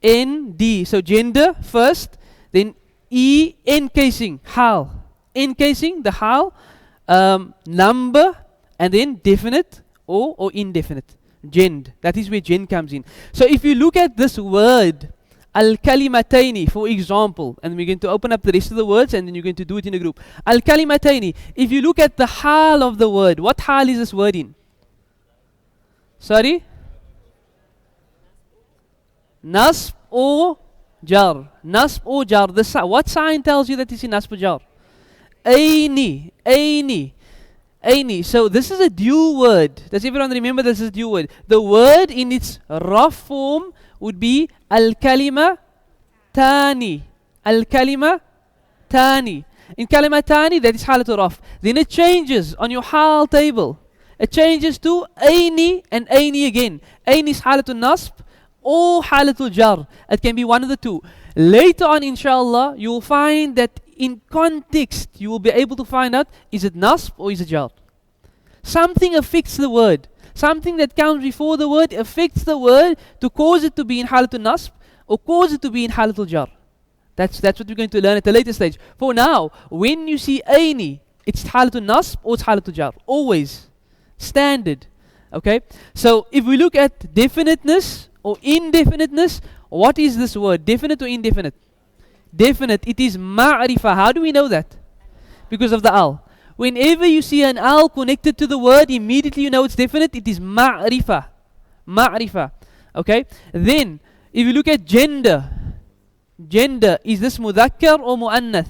N-D. So gender first, then E, encasing, hal. Encasing, the hal, number, and then definite or indefinite. Gend. That is where gend comes in. So if you look at this word, al-kalimataini, for example, and we're going to open up the rest of the words and then you're going to do it in a group. Al-kalimataini, if you look at the hal of the word, what hal is this word in? Sorry? Nasb or jar. Nasb or jar. What sign tells you that it's in nasb or jar? Aini. Aini. Aini. So this is a dual word. Does everyone remember this is a dual word? The word in its rough form would be al-kalima tani. Al-kalima tani. In kalima tani, that is halatul raf. Then it changes on your hal table. It changes to aini and aini again. Aini is halatul nasb or halatul jar. It can be one of the two. Later on, inshallah, you will find that in context, you will be able to find out, is it nasb or is it jar? Something affects the word. Something that comes before the word affects the word to cause it to be in halatul nasb or cause it to be in halatul jar. That's what we're going to learn at a later stage. For now, when you see aini, it's halatul nasb or it's halatul jar. Always. Standard. Okay? So, if we look at definiteness or indefiniteness, what is this word? Definite or indefinite? Definite. It is ma'rifah. How do we know that? Because of the al. Whenever you see an al connected to the word, immediately you know it's definite. It is ma'rifah. Ma'rifah. Okay? Then, if you look at gender, gender, is this mudhakkar or mu'annath?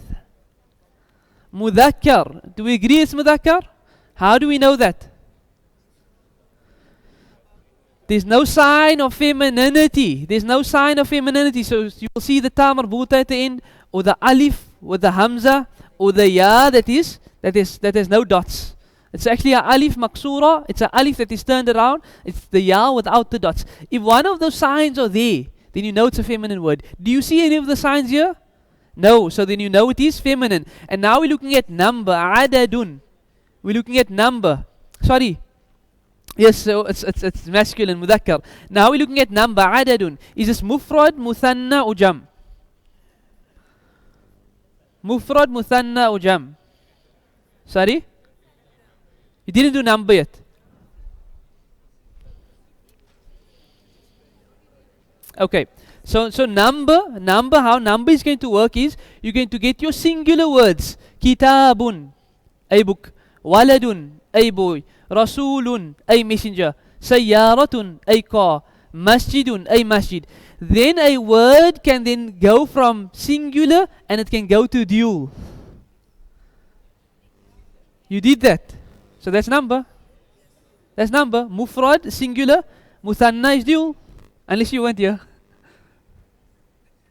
Mudhakkar. Do we agree it's mudhakkar? How do we know that? There's no sign of femininity. There's no sign of femininity. So you will see the ta marbuta at the end, or the alif, or the hamza, or the ya that has no dots. It's actually a alif maksura. It's a alif that is turned around. It's the ya without the dots. If one of those signs are there, then you know it's a feminine word. Do you see any of the signs here? No. So then you know it is feminine. And now we're looking at number. Adadun. We're looking at number. Sorry. Yes, so it's masculine, mudhakkar. Now we're looking at number, adadun. Is this mufrad, muthanna, or jam? Mufrad, muthanna, or jam? Sorry? You didn't do number yet. Okay. So number, how number is going to work is, you're going to get your singular words. Kitabun, a book. Waladun, a boy. Rasulun, a messenger. Sayyaratun, a car. Masjidun, a masjid. Then a word can then go from singular and it can go to dual. You did that. So that's number. That's number. Mufrad, singular. Muthanna is dual. Unless you weren't here.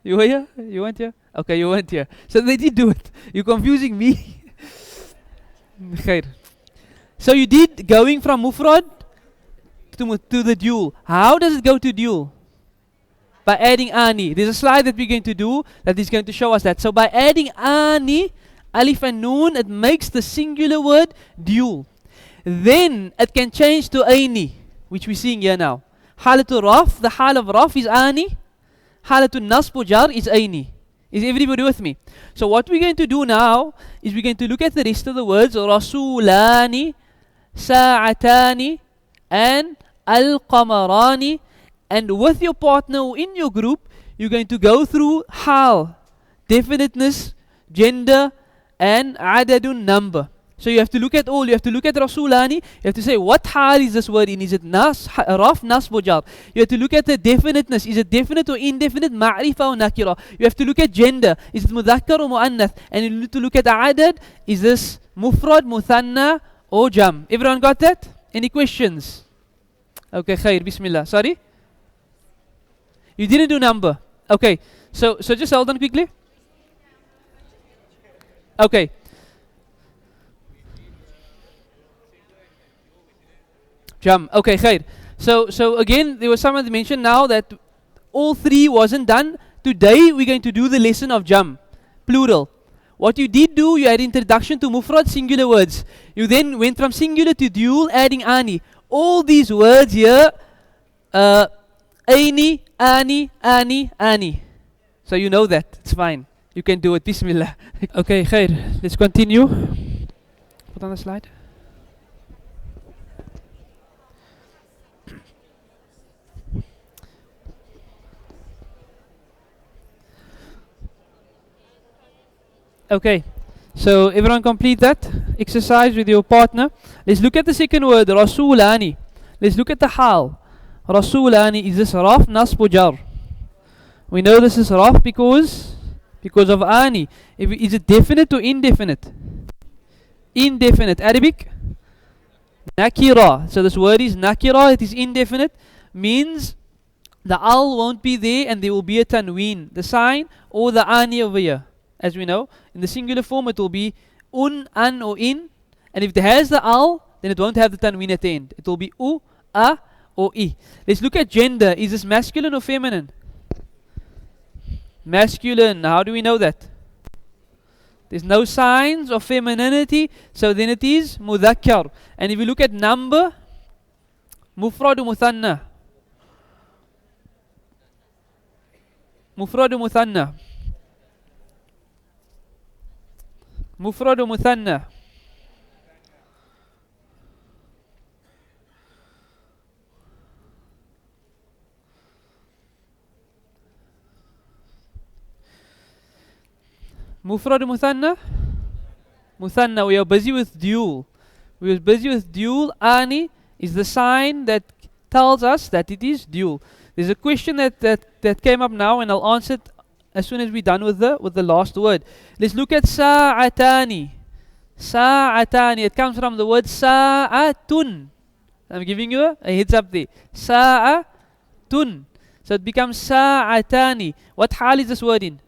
You were here? You weren't here? Okay, you weren't here. So they did do it. You're confusing me. Khair. So you did going from mufrad to the dual. How does it go to dual? By adding ani. There's a slide that we're going to do that is going to show us that. So by adding ani, alif and noon, it makes the singular word dual. Then it can change to aini, which we're seeing here now. Halatul raf, the hal of raf is ani. Halatul nasb jar is aini. Is everybody with me? So what we're going to do now is we're going to look at the rest of the words. Rasulani, sa'atani, and al-qamarani. And with your partner or in your group, you're going to go through hal, definiteness, gender, and adadun, number. So you have to look at all. You have to look at Rasulani. You have to say, what hal is this word in? Is it raf, nasb, jar? You have to look at the definiteness. Is it definite or indefinite? Ma'rifa or nakira? You have to look at gender. Is it mudhakkar or mu'annath? And you need to look at adad. Is this mufrad, muthanna, or jam? Everyone got that? Any questions? Okay, khair, bismillah. Sorry? You didn't do number. Okay, so just hold on quickly. Okay. Jam. Okay, khair. So again, there was someone that mentioned now that all three wasn't done. Today we're going to do the lesson of jam, plural. What you did do, you had introduction to mufrad, singular words. You then went from singular to dual, adding ani. All these words here, aini, ani, ani, ani. So you know that. It's fine. You can do it. Bismillah. Okay, khair. Let's continue. Put on the slide. Okay. So everyone complete that exercise with your partner. Let's look at the second word, Rasulani. Let's look at the hal. Rasulani, is this raf, nasb, jar? We know this is raf because of ani. Is it definite or indefinite? Indefinite. Arabic? Nakira. So this word is nakira, it is indefinite. Means the al won't be there and there will be a tanween, the sign, or the ani over here. As we know, in the singular form it will be an, or in. And if it has the al, then it won't have the tanween at the end. It will be u, a, or I. Let's look at gender. Is this masculine or feminine? Masculine. How do we know that? There's no signs of femininity, so then it is mudhakkar. And if you look at number, mufrad or muthanna? Mufrad or muthanna? Mufrad or muthanna? Mufrad or muthanna? Muthanna. We are busy with dual. We are busy with dual. Ani is the sign that tells us that it is dual. There's a question that came up now, and I'll answer it as soon as we're done with the last word. Let's look at sa'atani. Sa'atani. It comes from the word sa'atun. I'm giving you a heads up there. Sa'atun. So it becomes sa'atani. What hal is this word in?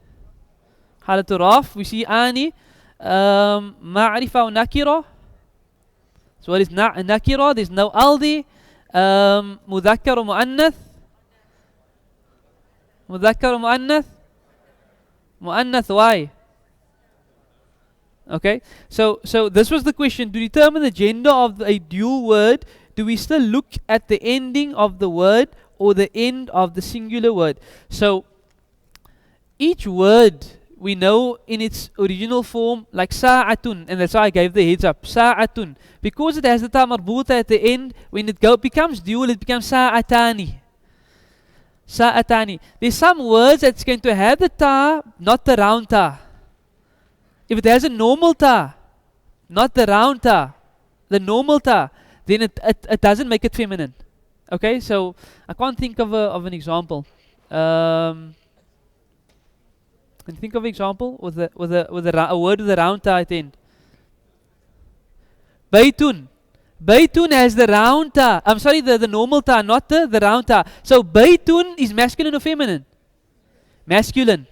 Halatul raf. We see ani, ma'rifa or nakira. So what is nakira? There's no aldi. Mudhakkar or mu'annath? Mudhakkar or mu'annath? Mu'annath. Why? Okay. So this was the question. To determine the gender of a dual word, do we still look at the ending of the word or the end of the singular word? So each word we know in its original form, like sa'atun, and that's why I gave the heads up. Sa'atun. Because it has the ta marbuta at the end, when it becomes dual, it becomes sa'atani. Sa'atani. There's some words that's going to have the ta, not the round ta. If it has a normal ta, not the round ta, the normal ta, then it doesn't make it feminine. Okay, so I can't think of an example. Can you think of an example with a word with a round ta at the end? Baytun. Baytun has the round ta. I'm sorry, the normal ta, not the round ta. So baytun is masculine or feminine? Masculine.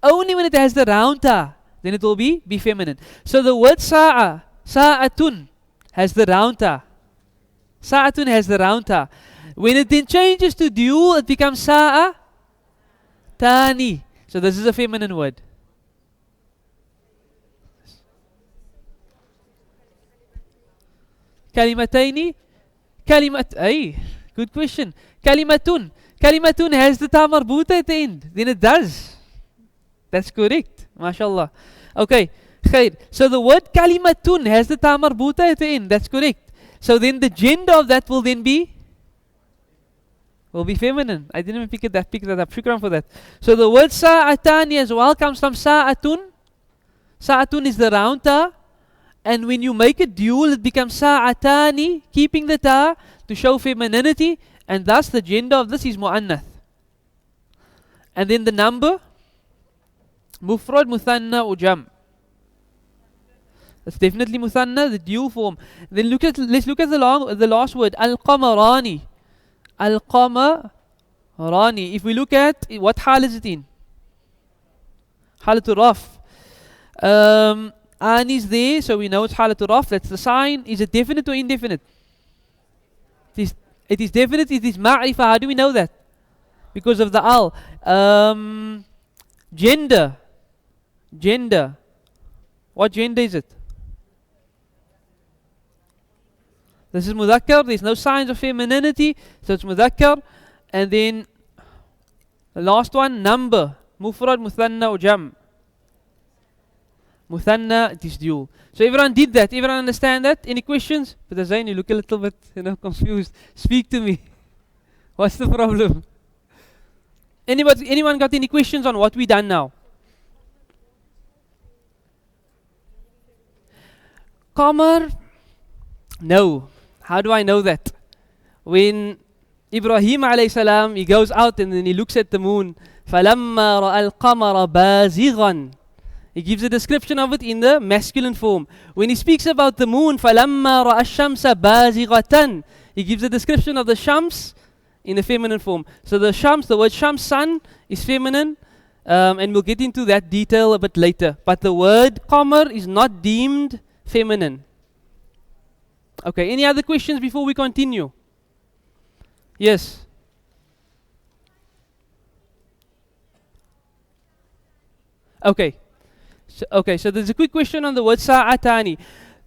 Only when it has the round ta, then it will be feminine. So the word sa'atun has the round ta. Sa'atun has the round ta. When it then changes to dual, it becomes sa'atani. So this is a feminine word. Kalimataini. Good question. Kalimatun. Kalimatun has the ta marbuta at the end. Then it does. That's correct. MashaAllah. Okay. Khair. So the word kalimatun has the ta marbuta at the end. That's correct. So then the gender of that will then be feminine. I didn't even pick that up. Shukran for that. So the word sa'atani as well comes from sa'atun. Sa'atun is the round ta. And when you make it dual, it becomes sa'atani, keeping the ta to show femininity. And thus the gender of this is mu'annath. And then the number, mufrad, muthanna, or jam. That's definitely muthanna, the dual form. Then let's look at the last word, al-qamarani. Al-qamarani. If we look at what hal is it in? Halatul raf. An is there, so we know it's halatul raf. That's the sign. Is it definite or indefinite? It is definite. It is ma'rifa. How do we know that? Because of the al. Gender. What gender is it? This is mudhakkar. There's no signs of femininity, so it's mudhakkar. And then The last one, number. Mufrad, muthanna, or jam. Muthanna, it is dual. So everyone did that. Everyone understand that? Any questions? But Zain, you look a little bit, confused. Speak to me. What's the problem? Anyone got any questions on what we done now? Qamar? No. How do I know that? When Ibrahim alayhi salam, he goes out and then he looks at the moon. فَلَمَّا رَأَى الْقَمَرَ بَازِغًا. He gives a description of it in the masculine form. When he speaks about the moon, فَلَمَّا رَأَى الشَّمْسَ بَازِغَةً. He gives a description of the shams in the feminine form. So the shams, the word shams, sun, is feminine. And we'll get into that detail a bit later. But the word qamar is not deemed feminine. Okay, any other questions before we continue? Yes. Okay. So there's a quick question on the word sa'atani.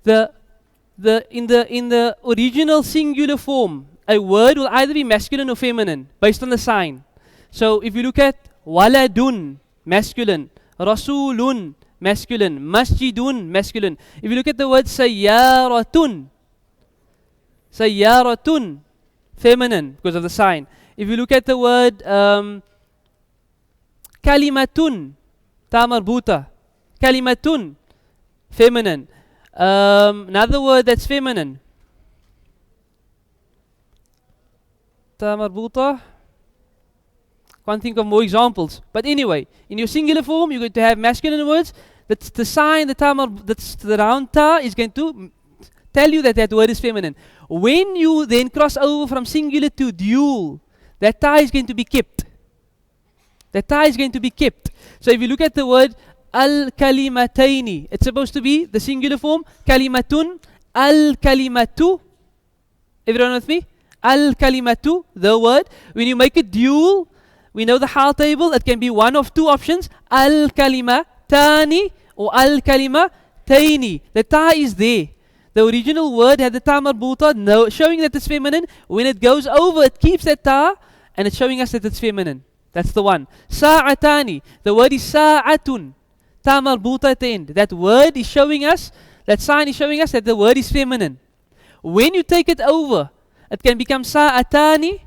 In the original singular form, a word will either be masculine or feminine based on the sign. So if you look at waladun, masculine, rasulun, masculine, masjidun, masculine. If you look at the word sayyaratun, feminine because of the sign. If you look at the word kalimatun, tamarbuta, kalimatun, feminine. Another word that's feminine, tamarbuta. Can't think of more examples. But anyway, in your singular form, you're going to have masculine words. That's the sign, that's the round ta is going to tell you that word is feminine. When you then cross over from singular to dual, that ta is going to be kept. So if you look at the word al-kalimataini, it's supposed to be the singular form, kalimatun, al-kalimatu. Everyone with me? Al-kalimatu, the word. When you make it dual, we know the hal table, it can be one of two options, al-kalimatani or al-kalimataini. The ta is there. The original word had the ta marbuta, showing that it's feminine. When it goes over, it keeps that ta, and it's showing us that it's feminine. That's the one. Sa'atani, the word is sa'atun, ta marbuta at the end. That word is showing us, that sign is showing us that the word is feminine. When you take it over, it can become sa'atani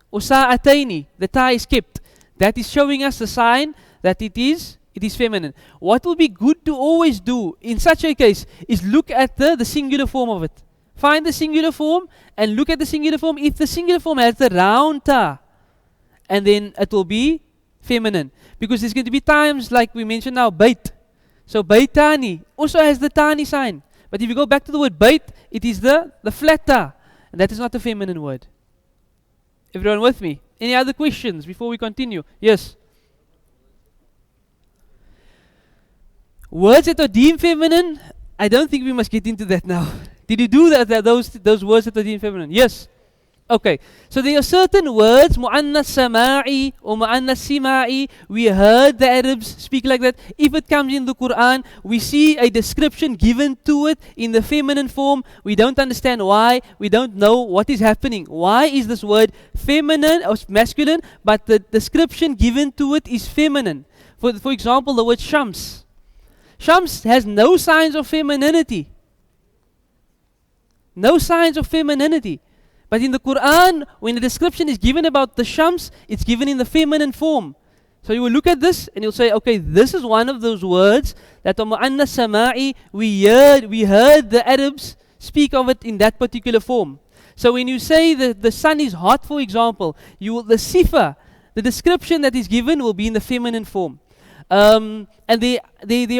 or sa'ataini. The ta is kept. That is showing us the sign that it is feminine. What will be good to always do in such a case is look at the singular form of it. Find the singular form and look at the singular form. If the singular form has the round ta, and then it will be feminine. Because there's going to be times like we mentioned now, bait. So baitani also has the tani sign. But if you go back to the word bait, it is the flat ta. And that is not a feminine word. Everyone with me? Any other questions before we continue? Yes. Words that are deemed feminine, I don't think we must get into that now. Did you do those words that are deemed feminine? Yes. Okay. So there are certain words, mu'annas sama'i or mu'annas sima'i. We heard the Arabs speak like that. If it comes in the Quran, we see a description given to it in the feminine form. We don't understand why. We don't know what is happening. Why is this word feminine or masculine, but the description given to it is feminine? For example, the word shams. Shams has no signs of femininity. No signs of femininity. But in the Quran, when the description is given about the shams, it's given in the feminine form. So you will look at this and you'll say, okay, this is one of those words that on mu'annas sama'i, we heard the Arabs speak of it in that particular form. So when you say that the sun is hot, for example, the sifa, the description that is given will be in the feminine form. And there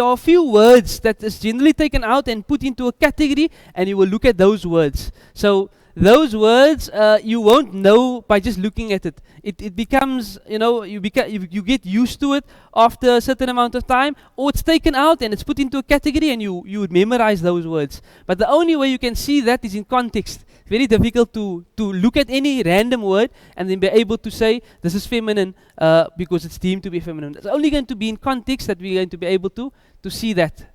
are a few words that is generally taken out and put into a category, and you will look at those words. So those words you won't know by just looking at it. It becomes, you get used to it after a certain amount of time, or it's taken out and it's put into a category and you would memorize those words. But the only way you can see that is in context. Very difficult to look at any random word and then be able to say this is feminine because it's deemed to be feminine. It's only going to be in context that we're going to be able to see that.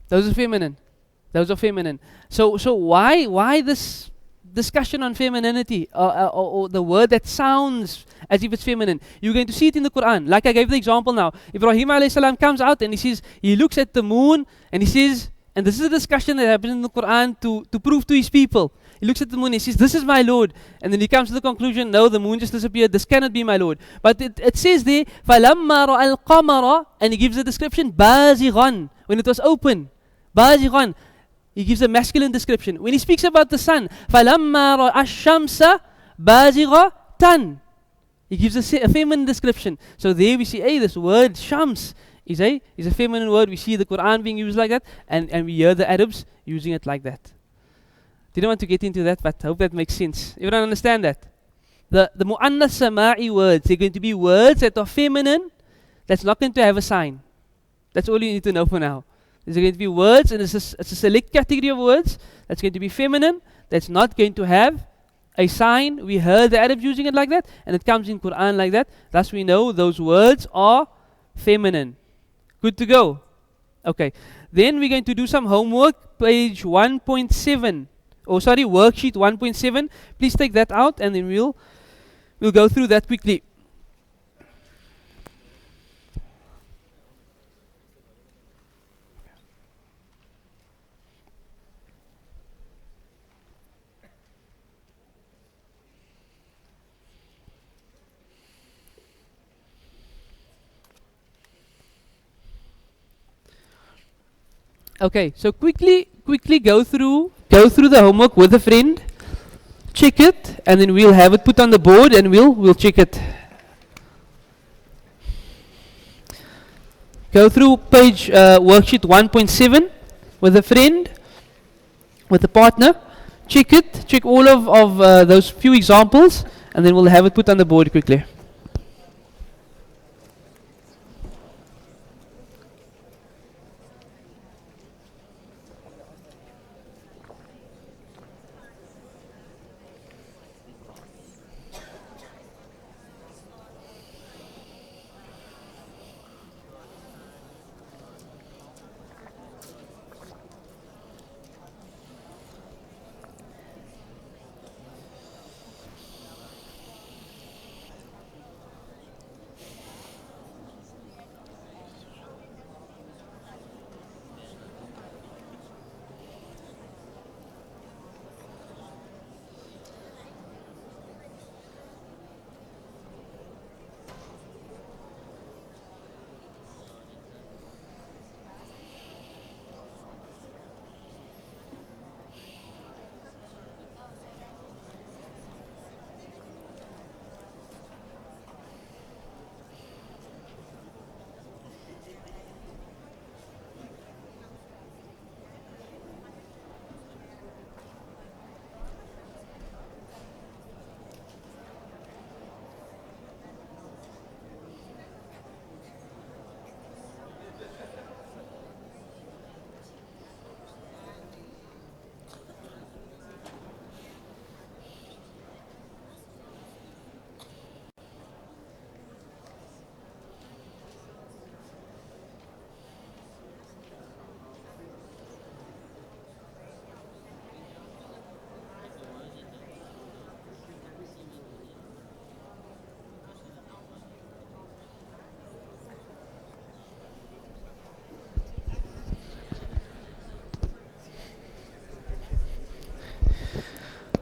Those are feminine. So why this discussion on femininity, or the word that sounds as if it's feminine, you're going to see it in the Quran. Like I gave the example now. Ibrahim alayhi salam comes out and he says, he looks at the moon and he says, and this is a discussion that happens in the Quran to prove to his people. He looks at the moon and he says, this is my Lord. And then he comes to the conclusion, no, the moon just disappeared. This cannot be my Lord. But it says there, فَلَمَّا رَأَى الْقَمَرَ, and he gives a description, بَازِغًا, when it was open. بَازِغًا. He gives a masculine description. When he speaks about the sun, فَلَمَّا رَأَى الشَّمْسَ بَازِغَةً, he gives a feminine description. So there we see, hey, this word shams is a feminine word. We see the Quran being used like that, and we hear the Arabs using it like that. Didn't want to get into that, but I hope that makes sense. Everyone understand that? The mu'annas sama'i words, they're going to be words that are feminine, that's not going to have a sign. That's all you need to know for now. There's going to be words, and it's a select category of words that's going to be feminine, that's not going to have a sign. We heard the Arabs using it like that, and it comes in Quran like that. Thus we know those words are feminine. Good to go? Okay. Then we're going to do some homework, page 1.7. Oh, sorry, worksheet 1.7. Please take that out, and then we'll go through that quickly. Okay, so quickly go through the homework with a friend, check it, and then we'll have it put on the board, and we'll check it. Go through page worksheet 1.7 with a friend, with a partner, check it, check all of those few examples, and then we'll have it put on the board quickly.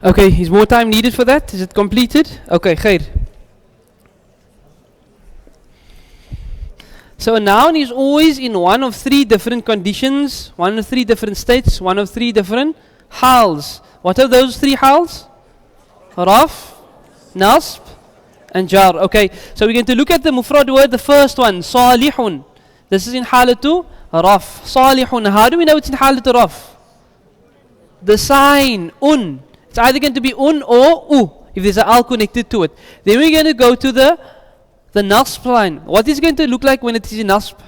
Okay, is more time needed for that? Is it completed? Okay, khair. So a noun is always in one of three different conditions, one of three different states, one of three different hals. What are those three hals? Raf, nasb, and jar. Okay, so we're going to look at the mufrad word, the first one, salihun. This is in halatu raf. Salihun. How do we know it's in halatu raf? The sign, un. It's either going to be un or u, if there's an al connected to it. Then we're going to go to the nasb line. What is going to look like when it is in nasb?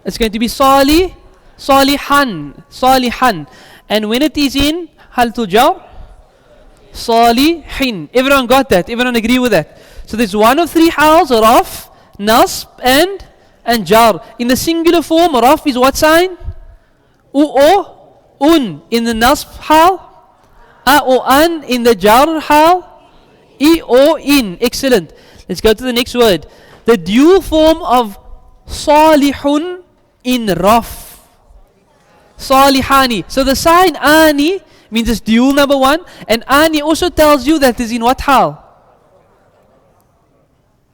It's going to be salihan. And when it is in halatul jar, salihin. Everyone got that? Everyone agree with that? So there's one of three hals, raf, nasb, and jar. In the singular form, raf is what sign? U or un. In the nasb hal, A or an in the jar hal. I or in. Excellent. Let's go to the next word. The dual form of salihun in raf. Salihani. So the sign ani means it's dual, number one. And ani also tells you that is in what hal?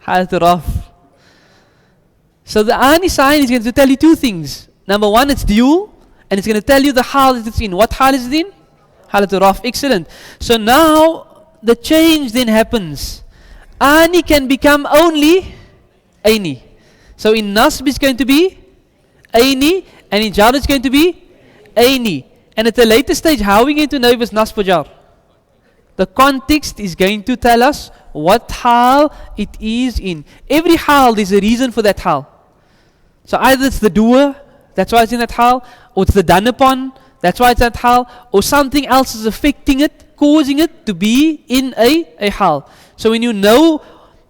Halat raf. So the ani sign is going to tell you two things. Number one, it's dual. And it's going to tell you the hal that it's in. What hal is it in? Halat raf. Excellent. So now the change then happens. Ani can become only aini. So in nasb it's going to be aini, and in jar it's going to be aini. And at a later stage, how are we going to know if it's nasb or jar? The context is going to tell us what hal it is in. Every hal, there's a reason for that hal. So either it's the doer, that's why it's in that hal, or it's the done upon, that's why it's that hal, or something else is affecting it, causing it to be in a hal. So when you know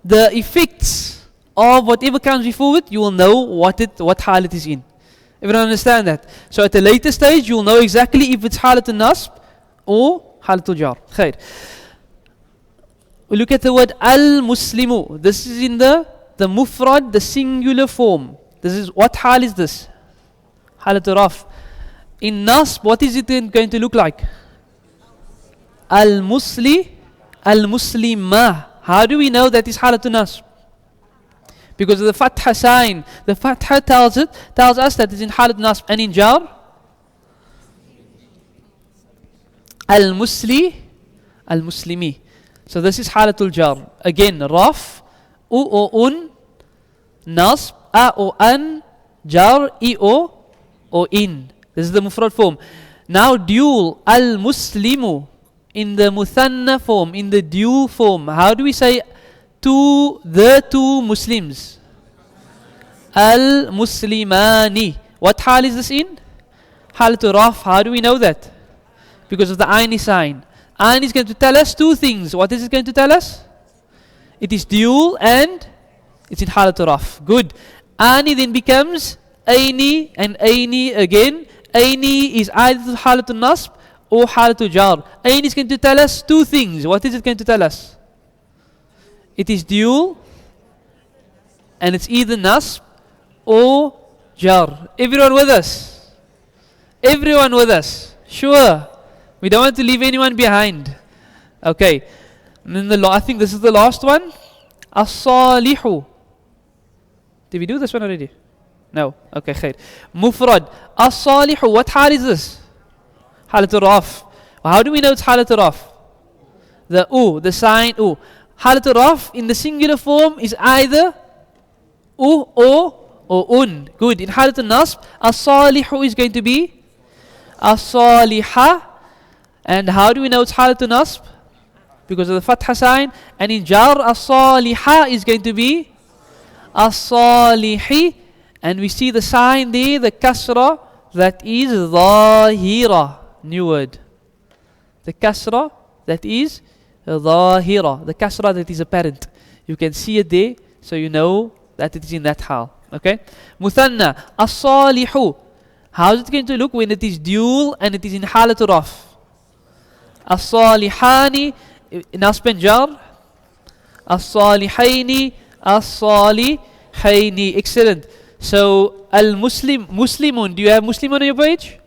the effects of whatever comes before it, you will know what hal it is in. Everyone understand that? So at a later stage, you will know exactly if it's halatul nasb or halatul jar. Khair. We look at the word al-muslimu. This is in the mufrad, the singular form. This is, what hal is this? Halatul raf. In nasb, what is it then going to look like? Al-muslimah. How do we know that is halatul nasb? Because of the fatha sign. The fatha tells us that it's in halat nasb. And in jar, al-muslimi. So this is halatul jar. Again, raf, u o un, nasb, a o an, jar, I o in. This is the mufrad form. Now dual, al-muslimu, in the muthanna form, in the dual form. How do we say the two Muslims? Al-muslimani. What hal is this in? Halatul raf. How do we know that? Because of the aini sign. Aini is going to tell us two things. What is it going to tell us? It is dual and it's in halatul raf. Good. Ani then becomes aini and aini again. Aini is either halatul nasb or halatul jar. Aini is going to tell us two things. What is it going to tell us? It is dual and it's either nasb or jar. Everyone with us? Everyone with us? Sure. We don't want to leave anyone behind. Okay. And then I think this is the last one. As-salihu. Did we do this one already? No. Okay, khair. Mufrad. As-salihu. What hal is this? Halatul raf. How do we know it's halatul raf? The the sign u. Halatul raf in the singular form is either u or un. Good. In halatul nasb, as-salihu is going to be as-salihah. And how do we know it's halatul nasb? Because of the fatha sign. And in jar, as-salihah is going to be as-salihi. And we see the sign there, the kasra, that is zahira. New word. The kasra, that is zahira. The kasra that is apparent. You can see it there, so you know that it is in that hal. Okay? Muthanna, as-salihu. How is it going to look when it is dual and it is in halatul raf? As-salihani, nasb and jar. As-salihaini, as-salihaini. Excellent. So, Muslimun. Do you have Muslimun on your page?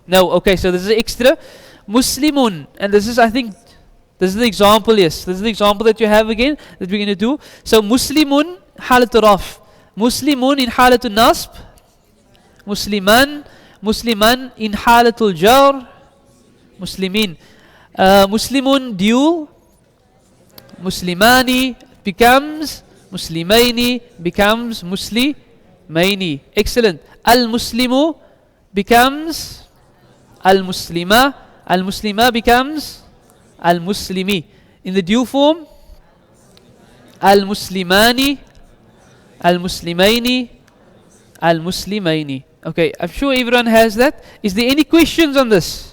No. Okay, so this is extra. Muslimun. And this is, I think, this is the example, yes. This is the example that you have again, that we're going to do. So, Muslimun, halatul raf. Muslimun in halatul nasb. Musliman in halatul jar. Muslimin. Muslimun dual. Muslimani becomes Muslimaini, becomes Muslimaini. Excellent. Al-Muslimu becomes Al-Muslima. Al-Muslima becomes Al-Muslimi. In the dual form, Al-Muslimani, Al-Muslimaini, Al-Muslimaini. Okay, I'm sure everyone has that. Is there any questions on this?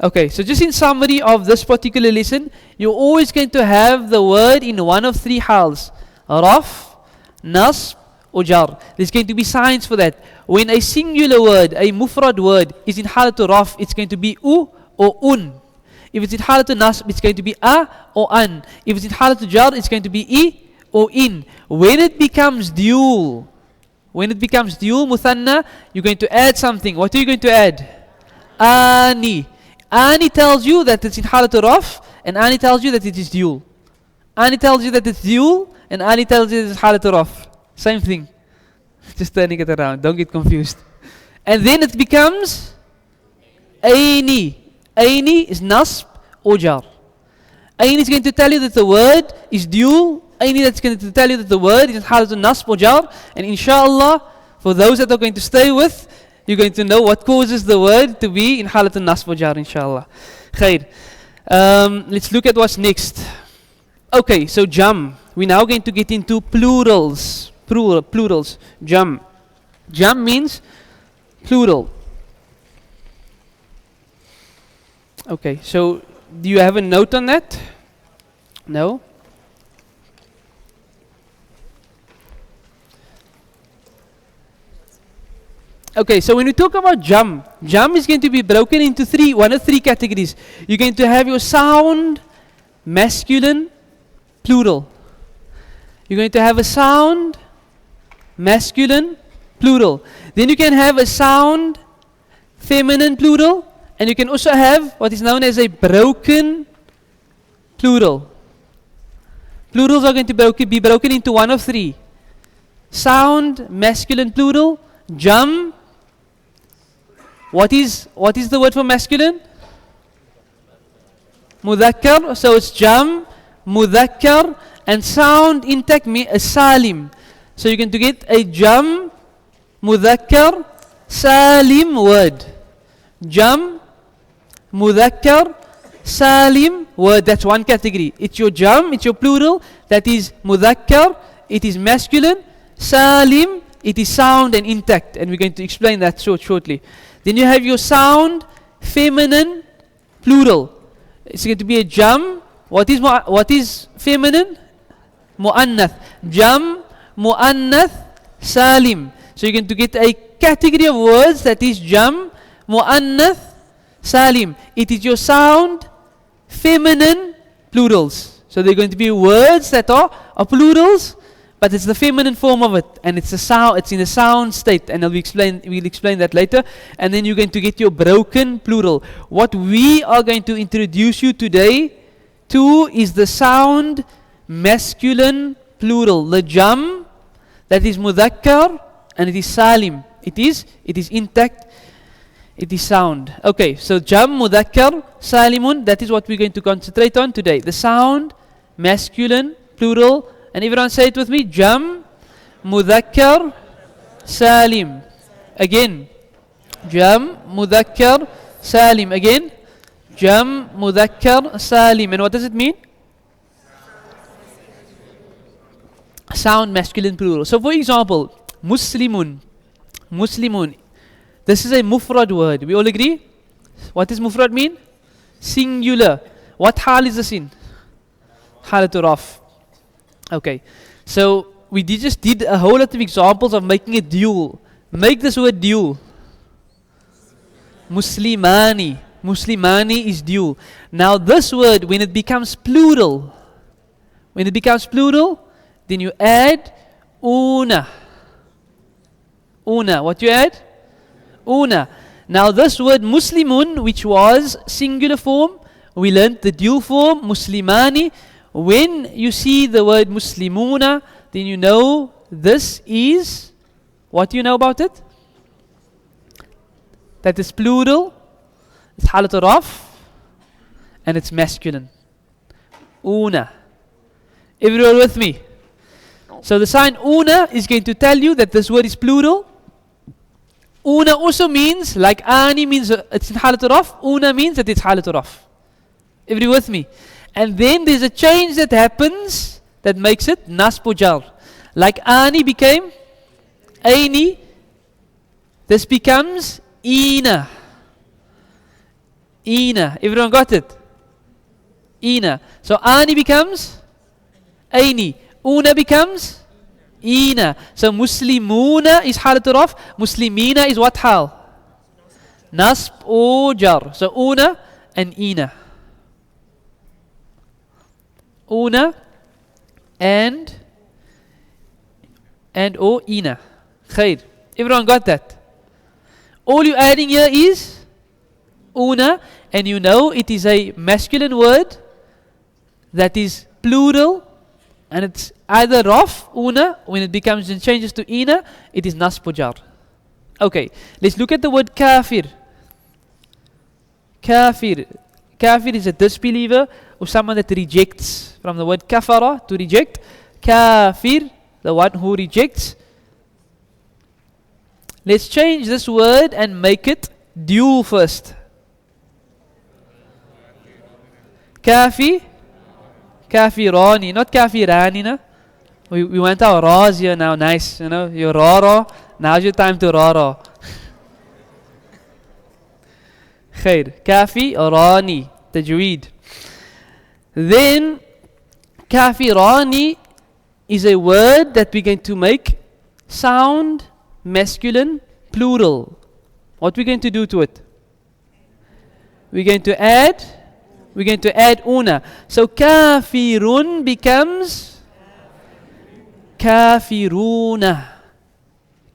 Okay, so just in summary of this particular lesson, you're always going to have the word in one of three hals. Raf, nasb, or jar. There's going to be signs for that. When a singular word, a mufrad word, is in halatul raf, it's going to be u or un. If it's in halatul nasb, it's going to be a or an. If it's in halatul jar, it's going to be I or in. When it becomes dual, muthanna, you're going to add something. What are you going to add? Ani. Ani tells you that it's in halatul raf, and ani tells you that it is dual. Ani tells you that it's dual, and ani tells you that it's halatul raf. Same thing. Just turning it around. Don't get confused. And then it becomes aini. Aini is nasb or jar. Aini is going to tell you that the word is dual. Aini that's going to tell you that the word is halatul nasb or jar. And inshallah, for those that are going to stay with, you're going to know what causes the word to be in halatul nasb or jar, inshallah. Khair. Let's look at what's next. Okay, so jam. We're now going to get into plurals. Plurals. Jam. Jam means plural. Okay, so do you have a note on that? No? Okay, so when we talk about jam is going to be broken into one of three categories. You're going to have your sound, masculine, plural. You're going to have a sound, masculine, plural. Then you can have a sound, feminine, plural. And you can also have what is known as a broken plural. Plurals are going to be broken into one of three. Sound, masculine, plural. Jam. What is the word for masculine? Mudhakkar. So it's jam, mudhakkar, and sound intact salim. So you're going to get a jam, mudhakkar, salim word. Jam, mudhakkar, salim word. That's one category. It's your jam, it's your plural. That is mudhakkar, it is masculine. Salim, it is sound and intact. And we're going to explain that shortly. Then you have your sound, feminine, plural. It's going to be a jam. What is feminine? Mu'annath. Jam, mu'annath, salim. So you're going to get a category of words that is jam, mu'annath, salim. It is your sound, feminine, plurals. So they're going to be words that are plurals, but it's the feminine form of it, and it's in a sound state, and we'll explain that later. And then you're going to get your broken plural. What we are going to introduce you today to is the sound, masculine, plural. The jam, that is mudhakkar, and it is salim. It is intact. It is sound. Okay, so jam, mudhakkar, salimun, that is what we're going to concentrate on today. The sound, masculine, plural, and everyone say it with me. Jam, mudhakkar, salim. Again. Jam, mudhakkar, salim. Again. Jam, mudhakkar, salim. And what does it mean? Sound, masculine, plural. So for example, muslimun. Muslimun. This is a mufrad word. We all agree? What does mufrad mean? Singular. What hal is this in? Halatul raf. Okay. So we just did a whole lot of examples of making it dual. Make this word dual. Muslimani. Muslimani is dual. Now this word, when it becomes plural, then you add una. Una. What you add? Una. Now this word muslimun, which was singular form, we learned the dual form, muslimani. When you see the word muslimuna, then you know this is, what do you know about it? That is plural, it's halatul raf, and it's masculine. Una. Everyone with me? So the sign una is going to tell you that this word is plural. Una also means, like ani means it's in halatul raf, una means that it's halatul raf. Everyone with me? And then there's a change that happens that makes it nasb or jar. Like ani became aini, this becomes ina. Ina. Everyone got it? Ina. So ani becomes aini. Una becomes ina. So muslimuna is halatul raf. Muslimina is what hal? Nasb or jar. So una and ina. Una and or ina. Khair. Everyone got that? All you're adding here is una, and you know it is a masculine word that is plural, and it's either raf, una, when it becomes and changes to ina, it is nasb or jar. Okay, let's look at the word kafir. Kafir. Kafir is a disbeliever or someone that rejects. From the word kafara, to reject. Kafir, the one who rejects. Let's change this word and make it dual first. Kafi, kafirani, not kafirani. No? We went our ras here now, nice. You know, you're rara, now's your time to rara. Khair, kafi, rani, tajweed. Then, kafirani is a word that we're going to make sound masculine plural. What we're going to do to it? We're going to add una. So kafirun becomes kafiruna.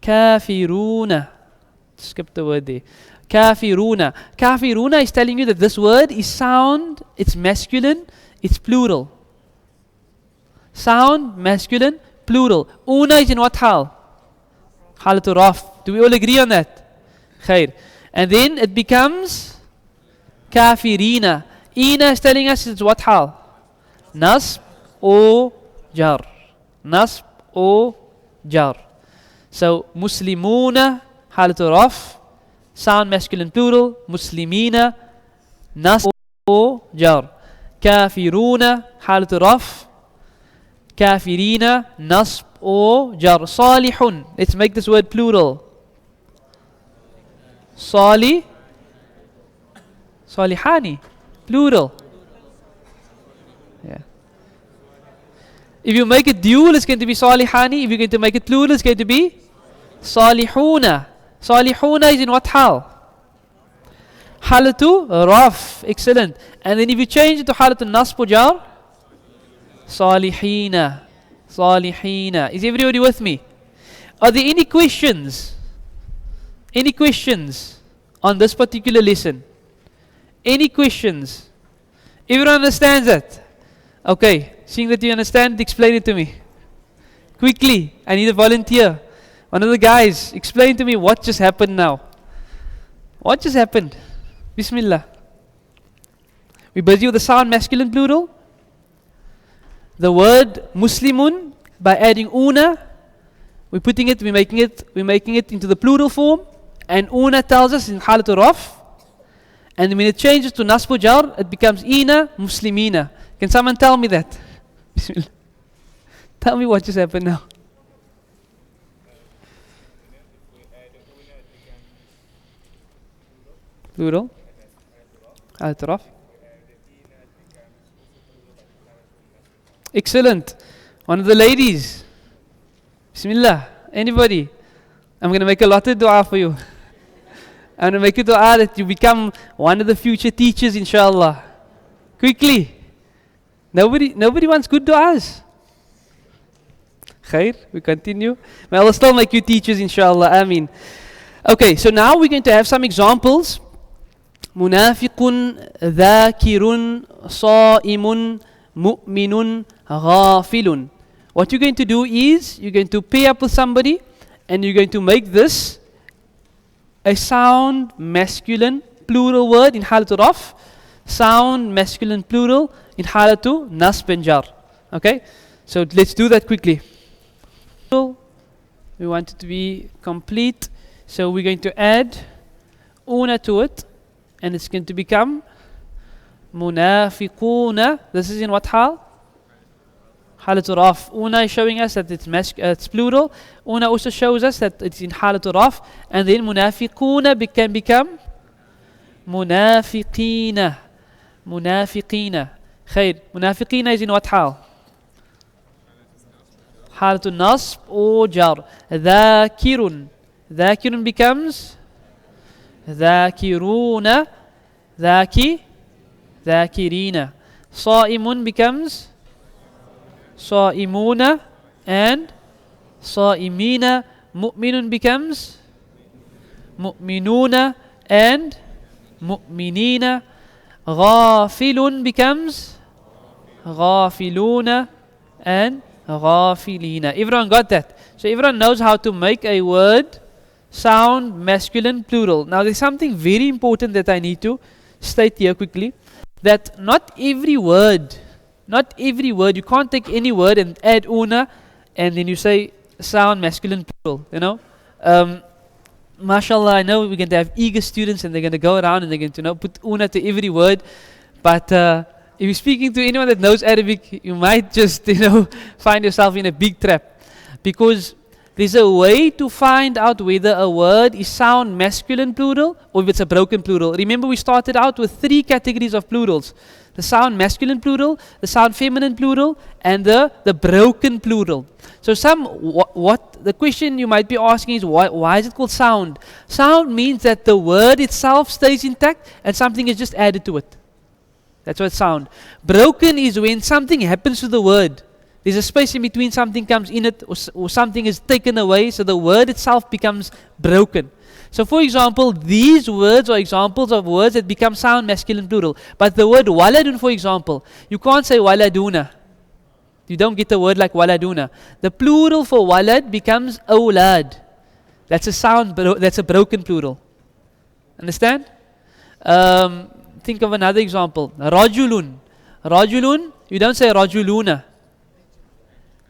Kafiruna. Skip the word there. Kafiruna. Kafiruna is telling you that this word is sound, it's masculine, it's plural. Sound, masculine, plural. Una is in what hal? Halatul raf. Do we all agree on that? Khair. And then it becomes kafirina. Ina is telling us it's what hal? Nasb or jar. Nasb or jar. So muslimuna, halatul raf, sound masculine plural. Muslimina, nasb or jar. Kafiruna, halatul raf. Kafirina, nasb or jar. Salihun. Let's make this word plural. Salihani. Plural. Yeah. If you make it dual, it's going to be salihani. If you're going to make it plural, it's going to be salihuna. Salihuna is in what hal? Halatu raf. Excellent. And then if you change it to halatu nasb or jar, salihina. Salihina. Is everybody with me? Are there any questions? Any questions on this particular lesson? Any questions? Everyone understands that? Okay. Seeing that you understand, explain it to me. Quickly. I need a volunteer. One of the guys, explain to me what just happened now. What just happened? Bismillah. We're busy with the sound masculine plural. The word Muslimun, by adding una, we're making it into the plural form, and una tells us in halatul raf, and when it changes to nasb jar, it becomes ina muslimina. Can someone tell me that? Bismillah. Tell me what just happened now. Plural. Halatul raf. Excellent. One of the ladies. Bismillah. Anybody? I'm going to make a lot of dua for you. I'm going to make a dua that you become one of the future teachers, inshallah. Quickly. Nobody wants good duas. Khair. We continue. May Allah still make you teachers, inshallah. Ameen. Okay, so now we're going to have some examples. Munafiqun, dhakirun, sa'imun, mu'minun, ghafilun. What you're going to do is, you're going to pair up with somebody, and you're going to make this a sound masculine plural word in halatul raf, sound masculine plural in halatu nasb and jar. Okay? So let's do that quickly. We want it to be complete, so we're going to add una to it, and it's going to become munafiquna. This is in what hal? Halatul raf. Una is showing us that it's plural. Una also shows us that it's in halatul raf. And then munafiquna can become munafiqina. Munafiqina. Khair. Munafiqina is in what hal? Halatul nasb or jar. Dhakirun. Dhakirun becomes dhakiruna. ذاكرين. صائم becomes صائمون and صائمين. مؤمن becomes مؤمنون and مؤمنين. غافل becomes غافلون and غافلين. Everyone got that? So everyone knows how to make a word sound masculine plural. Now there's something very important that I need to state here quickly, that not every word, you can't take any word and add una and then you say sound masculine plural, you know. Mashallah, I know we're going to have eager students and they're going to go around and they're going to put una to every word, but if you're speaking to anyone that knows Arabic, you might just find yourself in a big trap, because there's a way to find out whether a word is sound masculine plural or if it's a broken plural. Remember, we started out with 3 categories of plurals: the sound masculine plural, the sound feminine plural, and the broken plural. So what the question you might be asking is, why is it called sound? Sound means that the word itself stays intact and something is just added to it. That's what sound. Broken is when something happens to the word. There's a space in between, something comes in it, or something is taken away, so the word itself becomes broken. So for example, these words are examples of words that become sound masculine plural. But the word waladun, for example, you can't say waladuna. You don't get a word like waladuna. The plural for walad becomes awlad. That's a broken plural. Understand? Think of another example. Rajulun. Rajulun, you don't say rajuluna.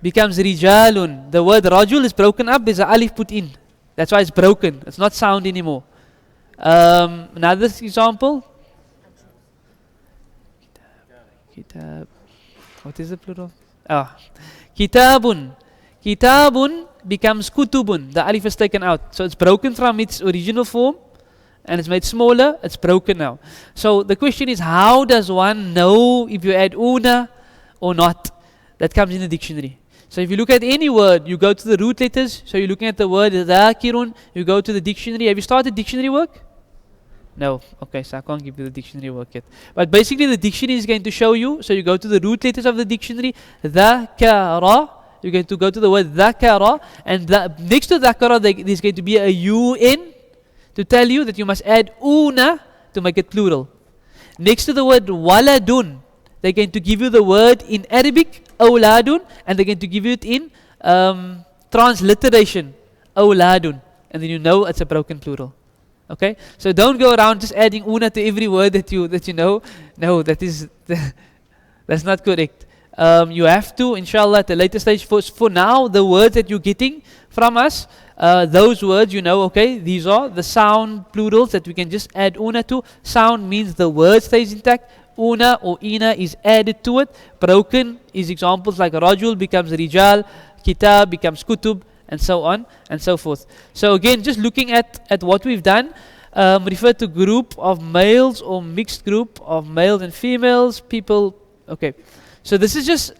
Becomes rijalun. The word rajul is broken up, there's an alif put in. That's why it's broken. It's not sound anymore. Another example. Kitab. What is the plural? Kitabun. Kitabun becomes kutubun. The alif is taken out. So it's broken from its original form and it's made smaller. It's broken now. So the question is, how does one know if you add una or not? That comes in the dictionary. So if you look at any word, you go to the root letters. So you're looking at the word dhakirun, you go to the dictionary. Have you started dictionary work? No. Okay, so I can't give you the dictionary work yet. But basically the dictionary is going to show you. So you go to the root letters of the dictionary. Dhakara. You're going to go to the word dhakara. And next to dhakara, there's going to be a un to tell you that you must add una to make it plural. Next to the word waladun, they're going to give you the word in Arabic, awladun, and they're going to give you it in transliteration, awladun, and then you know it's a broken plural. Okay, so don't go around just adding una to every word that you know. No, that's not correct. You have to, inshallah, at a later stage. For now, the words that you're getting from us, those words, okay, these are the sound plurals that we can just add una to. Sound means the word stays intact. Una or ina is added to it. Broken is examples like rajul becomes rijal, kitab becomes kutub, and so on and so forth. So again, just looking at what we've done, refer to group of males or mixed group of males and females, people. Okay, so this is just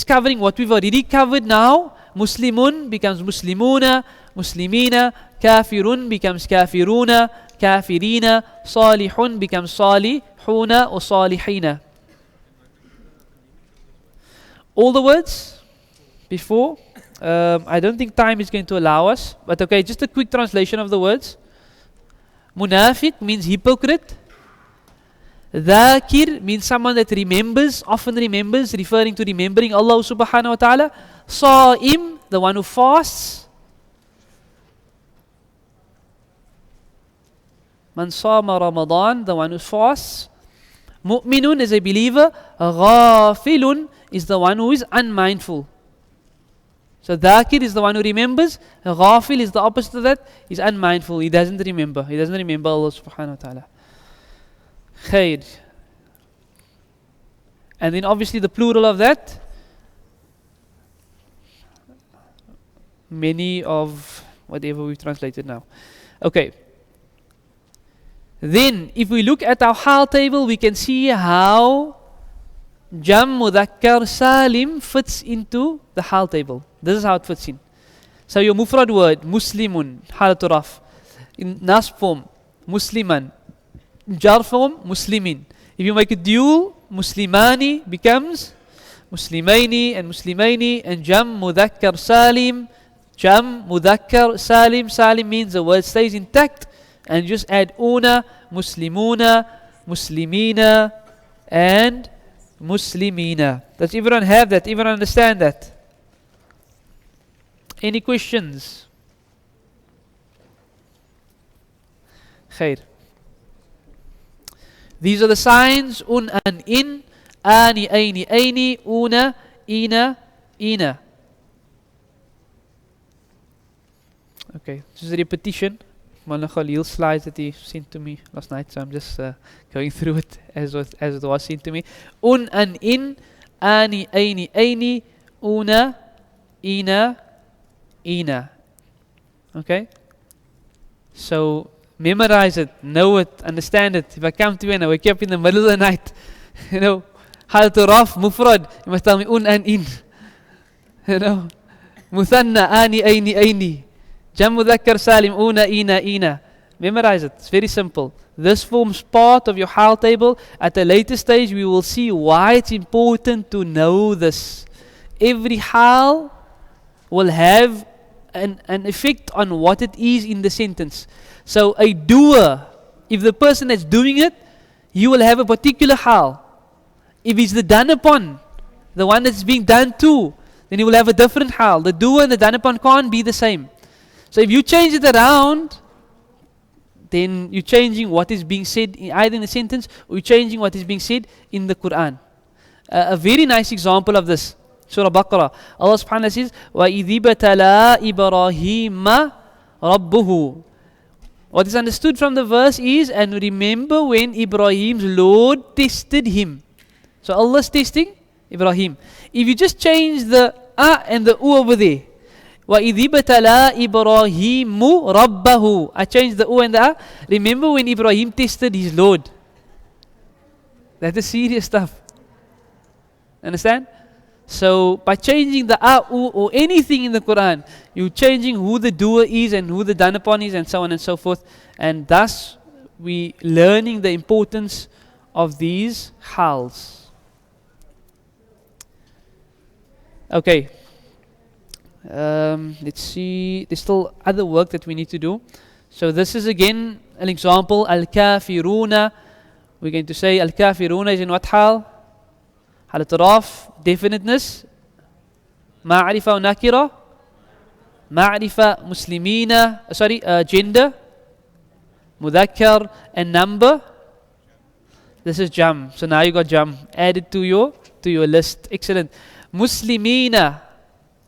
covering what we've already covered now. Muslimun becomes muslimuna, muslimina. Kafirun becomes kafiruna, kafirina. Salihun becomes salihuna or salihina. All the words before. I don't think time is going to allow us, but okay, just a quick translation of the words. Munafiq means hypocrite. Dhakir means someone that remembers, often remembers, referring to remembering Allah subhanahu wa ta'ala. Sa'im, the one who fasts. Man sama Ramadan, the one who fasts. Mu'minun is a believer. Ghafilun is the one who is unmindful. So dhakir is the one who remembers. Ghafil is the opposite of that. He's unmindful. He doesn't remember. He doesn't remember Allah subhanahu wa ta'ala. Khair. And then obviously the plural of that. Many of whatever we've translated now. Okay. Then if we look at our hal table, we can see how Jam Mudhakkar Salim fits into the hal table. This is how it fits in. So your mufrad word, Muslimun, Halatul Raf. In nasb form, Musliman. Jar form, Muslimin. If you make it dual, Muslimani becomes Muslimaini and Muslimaini, and Jam Mudhakkar Salim. Jam Mudhakkar Salim. Salim means the word stays intact, and just add una, Muslimuna, Muslimina, and Muslimina. Does everyone have that? Everyone understand that? Any questions? Khair. These are the signs, un and in, ani, aini, aini, una, ina, ina. Okay, this is a repetition. Mullah Khalil's slides that he sent to me last night, so I'm just going through it as it was sent to me. Un and in, ani, aini, aini, una, ina, ina. Okay? So memorize it, know it, understand it. If I come to you and I wake up in the middle of the night, you know, Halatul Raf, Mufrad, you must tell me un and in. You know, Muthanna, ani, aini, aini. Jam Mudhakkar Salim, una, ina, ina. Memorize it. It's very simple. This forms part of your hal table. At a later stage, we will see why it's important to know this. Every hal will have an effect on what it is in the sentence. So a doer, if the person that's doing it, you will have a particular hal. If it's the done upon, the one that's being done to, then you will have a different hal. The doer and the done upon can't be the same. So if you change it around, then you're changing what is being said either in the sentence, or you're changing what is being said in the Quran. A very nice example of this, Surah Baqarah. Allah subhanahu wa ta'ala says, وَإِذِ بَتَلَا إِبْرَاهِيمَ رَبُّهُ. What is understood from the verse is, and remember when Ibrahim's Lord tested him. So Allah's testing Ibrahim. If you just change the a and the u over there, وَإِذِ بَتَلَا إِبْرَاهِيمُ رَبَّهُ, I changed the u and the a. Remember when Ibrahim tested his Lord. That is serious stuff. Understand? So by changing the a, u, or anything in the Quran, you're changing who the doer is and who the done upon is, and so on and so forth. And thus we learning the importance of these hals. Okay. Let's see. There's still other work that we need to do. So this is again an example. Al-kafiruna. We're going to say al-kafiruna is in what hal? Halatul definiteness. Ma'rifa wa nakira. Ma'rifa muslimina. Gender. Mudhakkar and number. This is jam. So now you got jam added to your list. Excellent. Muslimina.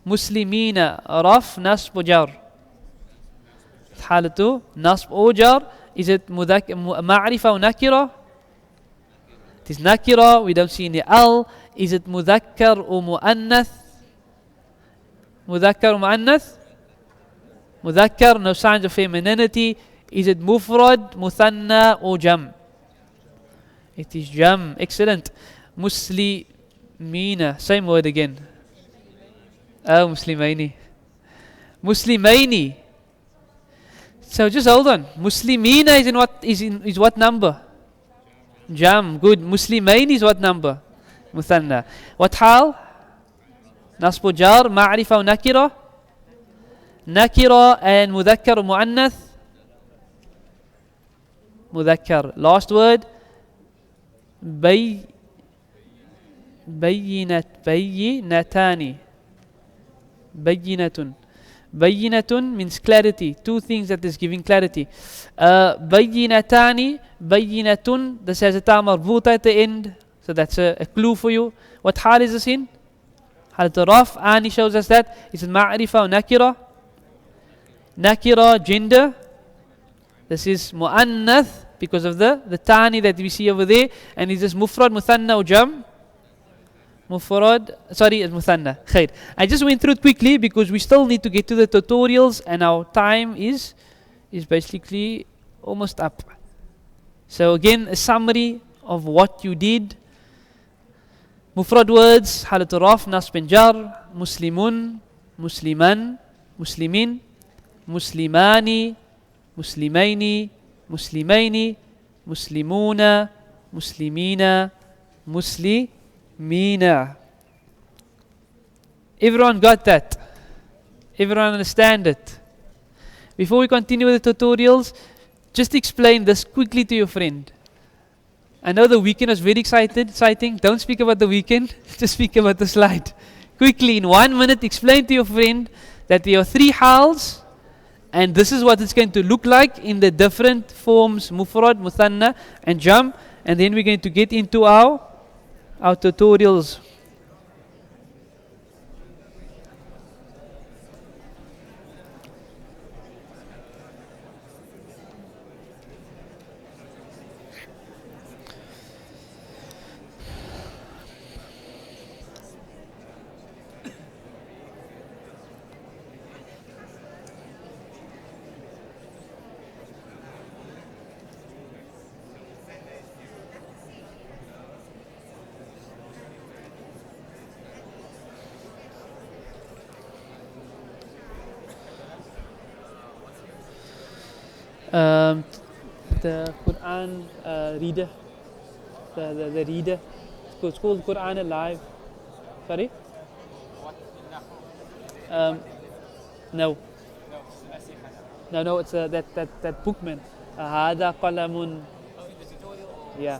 Muslimina, raf, nasb, jar. Halatu, nasb or jar. Is it ma'rifa or nakira? It is nakira, we don't see any al. Is it mudhakkar or mu'annath? Mudhakkar or mu'annath? Mudhakkar, no signs of femininity. Is it mufrad, muthanna or jam? It is jam, excellent. Muslimina, same word again. Oh, Muslimaini. Muslimaini. So just hold on. Muslimina is what number? Jam. Good. Muslimaini is what number? Muthanna. What hal? Nasbu jar, ma'rifa wa nakira. Nakira and mudhakkar mu'annath. Mudhakkar. Last word. Bayyinatani. Bayyinatun. Bayyinatun means clarity. Two things that is giving clarity. Bayyinatani, bayyinatun. This has a ta marbuta at the end. So that's a clue for you. What hal is this in? Halatul Raf. Ani shows us that. It's ma'rifa or nakira. Nakira, gender. This is mu'annath because of the tani that we see over there. And is this mufrad, muthanna or jam? Mufrad, sorry, Muthanna. Khair. I just went through it quickly because we still need to get to the tutorials and our time is basically almost up. So again, a summary of what you did. Mufrad words, Halatul Raf, Nasb and Jar, Muslimun, Musliman, Muslimin, Muslimani, Muslimaini, Muslimaini, Muslimuna, Muslimina, Muslimina. Everyone got that? Everyone understand it? Before we continue with the tutorials, just explain this quickly to your friend. I know the weekend was very exciting. Don't speak about the weekend, just speak about the slide. Quickly, in 1 minute, explain to your friend that there are 3 hals, and this is what it's going to look like in the different forms, mufrad, muthanna, and jam. And then we're going to get into our tutorials. The Quran reader, the reader, it's called Quran Alive. Sorry? No, it's that book, man. Hada qalamun. Yeah.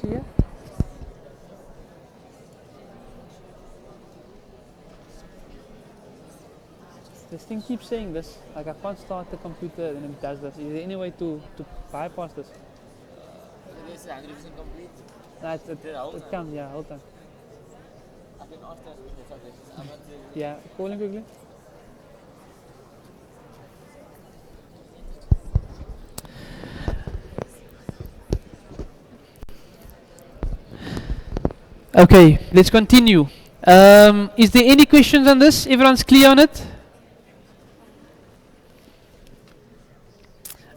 Here. This thing keeps saying this. Like I can't start the computer and it does this. Is there any way to bypass this? It is 100% complete. No, it comes, yeah, hold on. I can ask that with the subject. I'm not Yeah, call him quickly. Okay, let's continue. Is there any questions on this? Everyone's clear on it?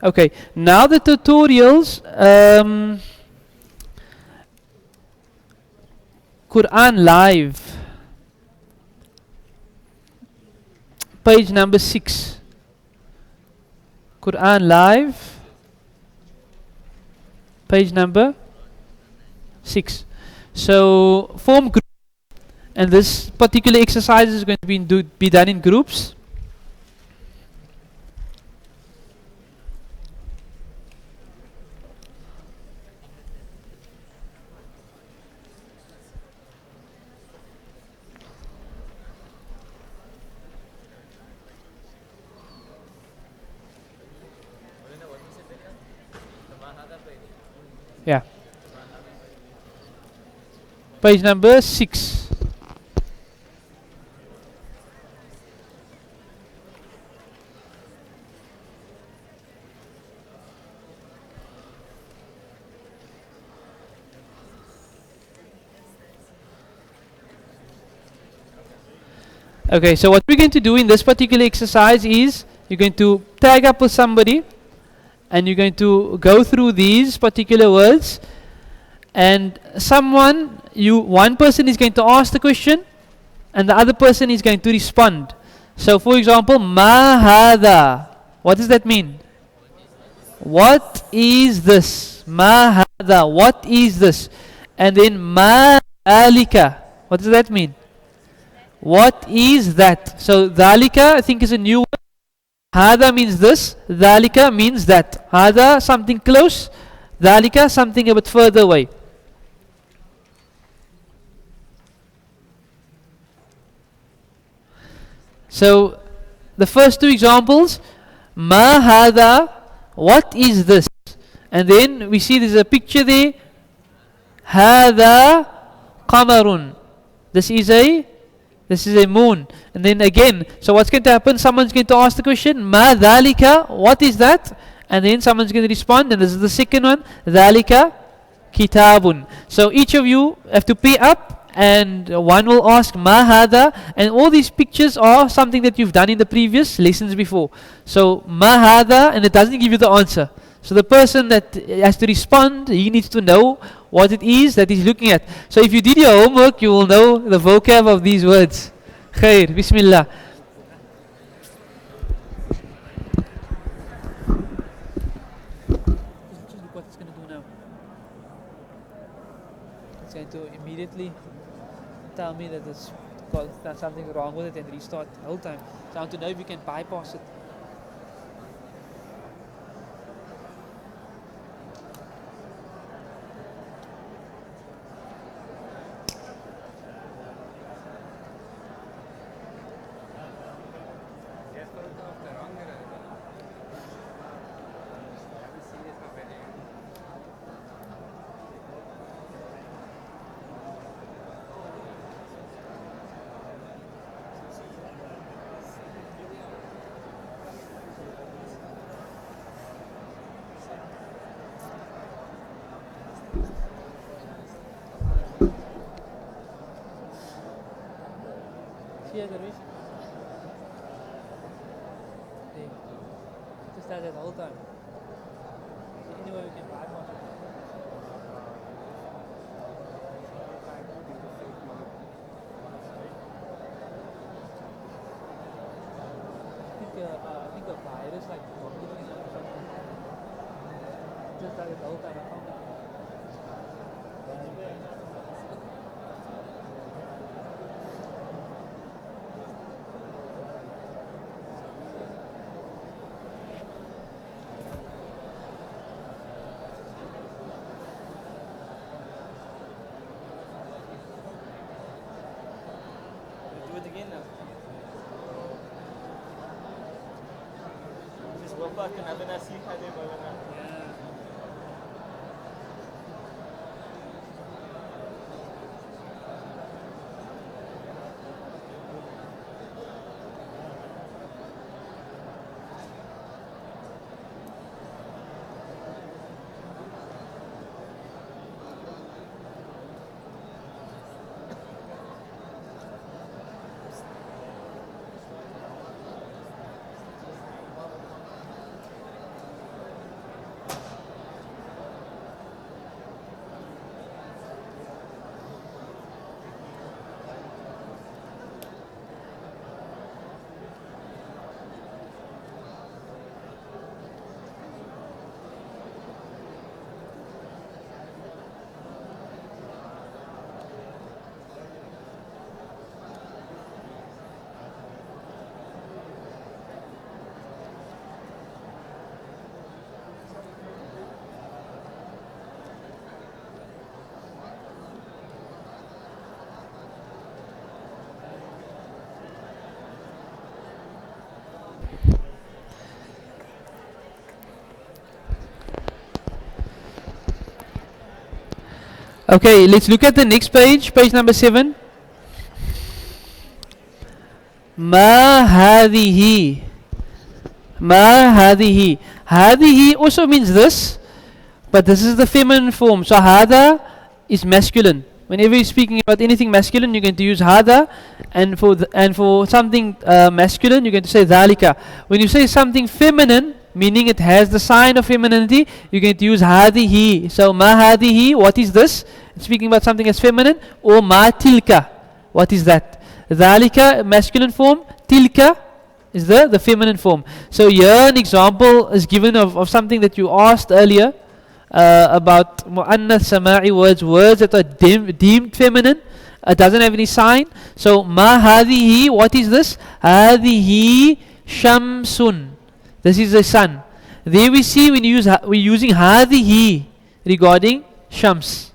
Okay, now the tutorials. Quran Live. Page number 6. Quran Live. Page number 6. So form group, and this particular exercise is going to be done in groups. Yeah. Page number 6. Okay, so what we're going to do in this particular exercise is you're going to tag up with somebody and you're going to go through these particular words, and one person is going to ask the question and the other person is going to respond. So for example, ma hada, what does that mean? What is this? Ma hada, what is this? And then ma alika, what does that mean? What is that? So dhalika I think is a new word. Hada means this, dhalika means that. Hada something close, dhalika something a bit further away. So the first 2 examples, ma hada, what is this? And then we see there's a picture there, hada qamarun, this is a moon. And then again, so what's going to happen? Someone's going to ask the question, ma dhalika, what is that? And then someone's going to respond, and this is the second one, dhalika kitabun. So each of you have to pay up and one will ask ma hada, and all these pictures are something that you've done in the previous lessons before. So ma hada, and it doesn't give you the answer. So the person that has to respond, he needs to know what it is that he's looking at. So if you did your homework, you will know the vocab of these words. Khair, Bismillah. Just look what it's going to do now. It's going to immediately tell me that there's something wrong with it and restart the whole time. So I want to know if you can bypass it. Just does that the whole time. Anyway, we can bypass it. I think a virus like vomiting or something. Just does it the whole time. Do it again now. Just go back and have a nasi khade bolana. Yeah. Okay, let's look at the next page, page number 7. Ma hadihi. Ma hadihi. Hadihi also means this, but this is the feminine form. So hada is masculine. Whenever you're speaking about anything masculine, you're going to use hada, and for something masculine, you're going to say dhalika. When you say something feminine, meaning it has the sign of femininity, you're going to use hadihi. So ma hadihi, what is this? It's speaking about something as feminine. Or ma tilka, what is that? Dhalika, masculine form. Tilka is the feminine form. So here an example is given of something that you asked earlier about mu'annath sama'i words that are deemed feminine. It doesn't have any sign. So ma hadihi, what is this? Hadihi shamsun. This is the sun. There we see we're using hadihi regarding shams.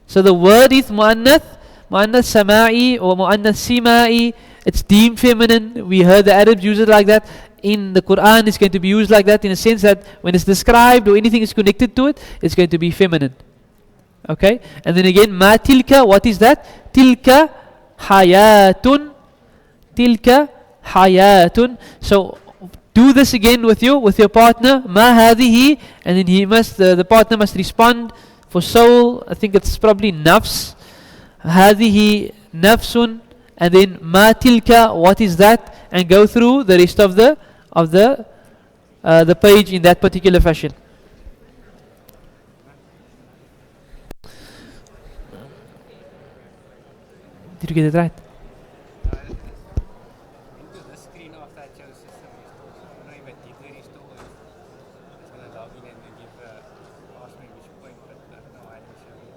So the word is mu'annath sama'i or mu'annath sima'i. It's deemed feminine. We heard the Arabs use it like that. In the Quran, it's going to be used like that in a sense that when it's described or anything is connected to it, it's going to be feminine. Okay? And then again, ma tilka, what is that? Tilka hayatun. Tilka hayatun. So do this again with your partner. Ma hadihi, and then the partner must respond for soul. I think it's probably nafs. هذه نفس, and then ما تلك, what is that, and go through the rest of the page in that particular fashion. Did you get it right? Into the screen after I chose system restore. So I don't know if I did the restore or it's going to log in and then give ask me which point, but I don't know why I didn't show you.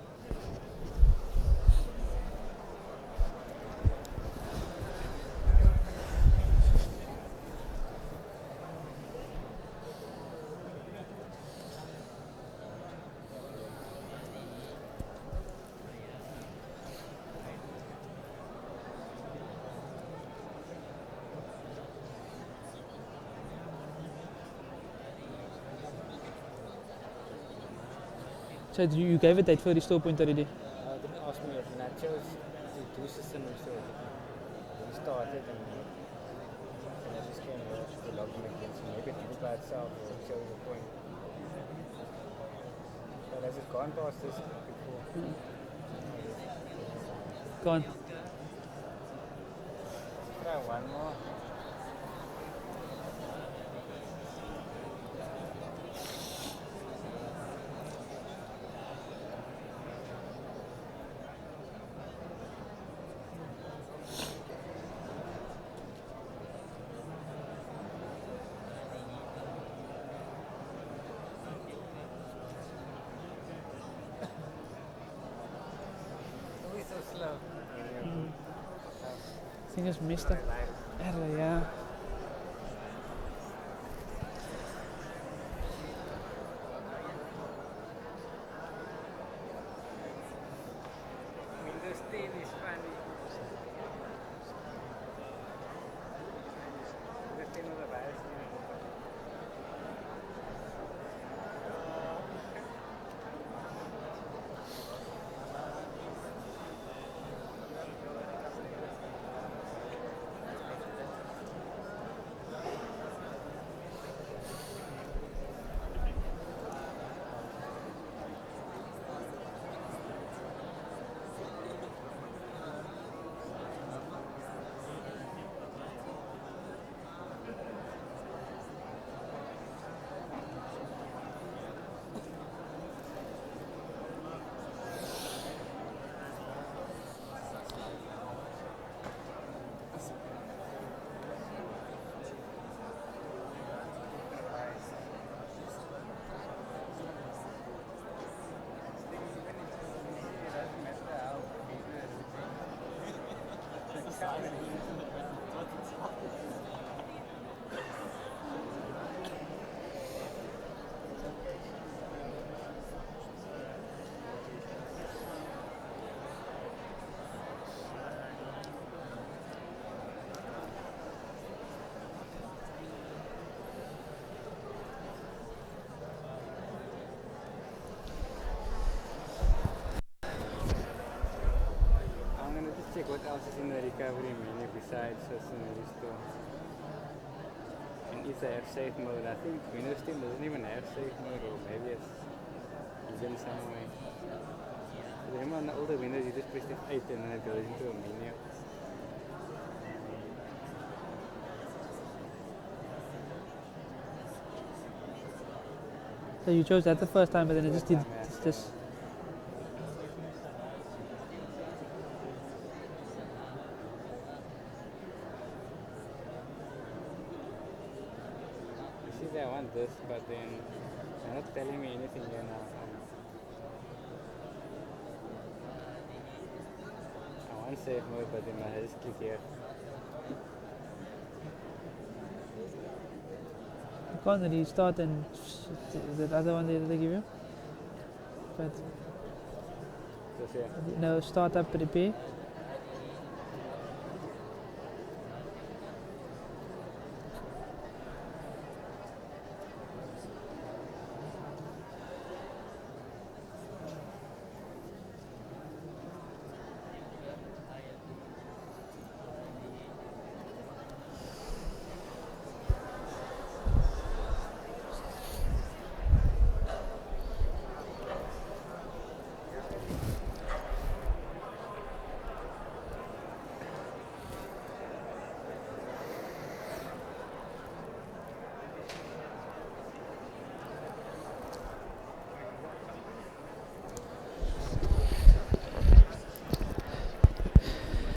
So you gave a date for restore point already. Didn't ask me if and I chose to do system restore. It started and I just came here to log in again. So maybe it did it by itself or it shows a point. But has it gone past this before? Go on. Try one more. Always so slow. I think it's missed it. Error, yeah. Windows 10 is funny. Windows 10 was a virus. I'm going to just check what else is in the recovery menu besides system restore. And if they have safe mode, I think Windows 10 doesn't even have safe mode, or maybe it's hidden somewhere. Remember on the older Windows you just press F8 and then it goes into a menu. So you chose that the first time, but then it just did this. You see I want this, but then they're not telling me anything here now. I want safe mode, but then I just click here. You can't really start and that other one that they give you. But Just here. no, start up repair.